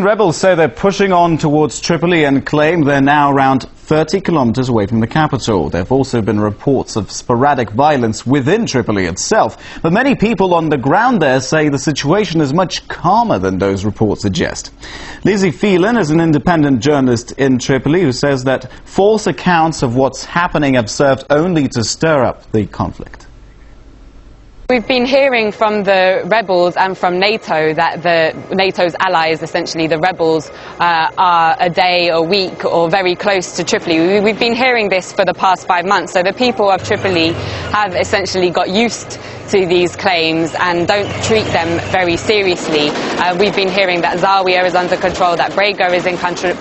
Rebels say they're pushing on towards Tripoli and claim they're now around 30 kilometers away from the capital. There have also been reports of sporadic violence within Tripoli itself, but many people on the ground there say the situation is much calmer than those reports suggest. Lizzie Phelan is an independent journalist in Tripoli who says that false accounts of what's happening have served only to stir up the conflict. We've been hearing from the rebels and from NATO that NATO's allies, essentially the rebels, are a day, a week or very close to Tripoli. We've been hearing this for the past 5 months, so the people of Tripoli have essentially got used to these claims and don't treat them very seriously. We've been hearing that Zawiya is under control, that Brega is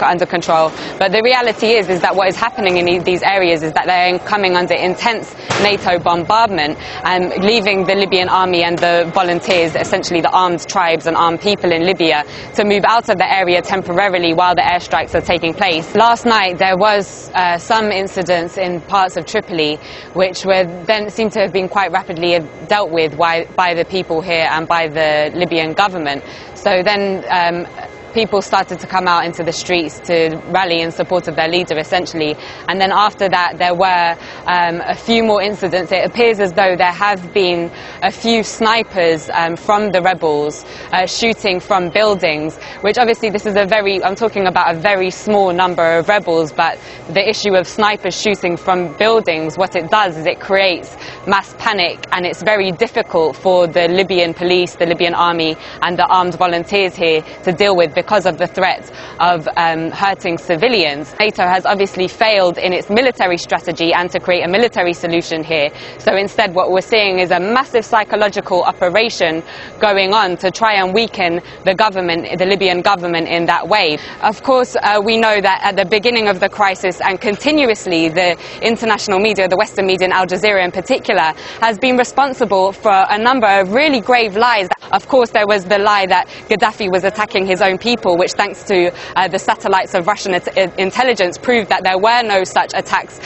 under control, but the reality is that what is happening in these areas is that they're coming under intense NATO bombardment and leaving the Libyan army and the volunteers, essentially the armed tribes and armed people in Libya, to move out of the area temporarily while the airstrikes are taking place. Last night there was some incidents in parts of Tripoli which were then seemed to have been quite rapidly dealt with by the people here and by the Libyan government. So then people started to come out into the streets to rally in support of their leader, essentially. And then after that, there were a few more incidents. It appears as though there have been a few snipers from the rebels shooting from buildings, which obviously this is I'm talking about a very small number of rebels, but the issue of snipers shooting from buildings, what it does is it creates mass panic, and it's very difficult for the Libyan police, the Libyan army and the armed volunteers here to deal with, because of the threat of hurting civilians. NATO has obviously failed in its military strategy and to create a military solution here. So instead what we're seeing is a massive psychological operation going on to try and weaken the government, the Libyan government, in that way. Of course, we know that at the beginning of the crisis and continuously the international media, the Western media and Al Jazeera in particular, has been responsible for a number of really grave lies. Of course, there was the lie that Gaddafi was attacking his own people, which thanks to the satellites of Russian intelligence proved that there were no such attacks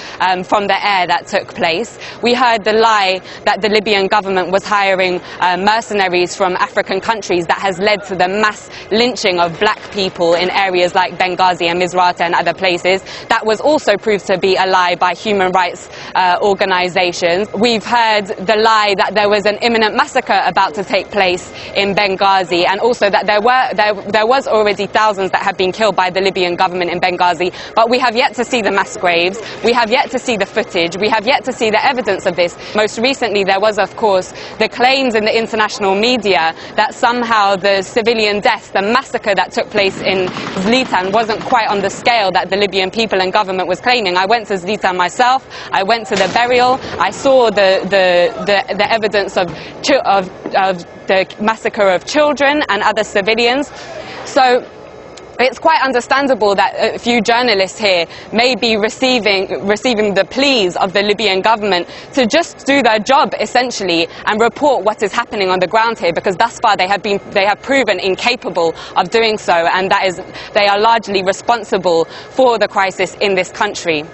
from the air that took place. We heard the lie that the Libyan government was hiring mercenaries from African countries, that has led to the mass lynching of black people in areas like Benghazi and Misrata and other places. That was also proved to be a lie by human rights organizations. We've heard the lie that there was an imminent massacre about to take place in Benghazi, and also that there was already thousands that have been killed by the Libyan government in Benghazi, but we have yet to see the mass graves, we have yet to see the footage, we have yet to see the evidence of this. Most recently there was, of course, the claims in the international media that somehow the civilian deaths, the massacre that took place in Zlitan, wasn't quite on the scale that the Libyan people and government was claiming. I went to Zlitan myself, I went to the burial, I saw the evidence of the massacre of children and other civilians. So it's quite understandable that a few journalists here may be receiving the pleas of the Libyan government to just do their job, essentially, and report what is happening on the ground here, because thus far they have proven incapable of doing so, and they are largely responsible for the crisis in this country.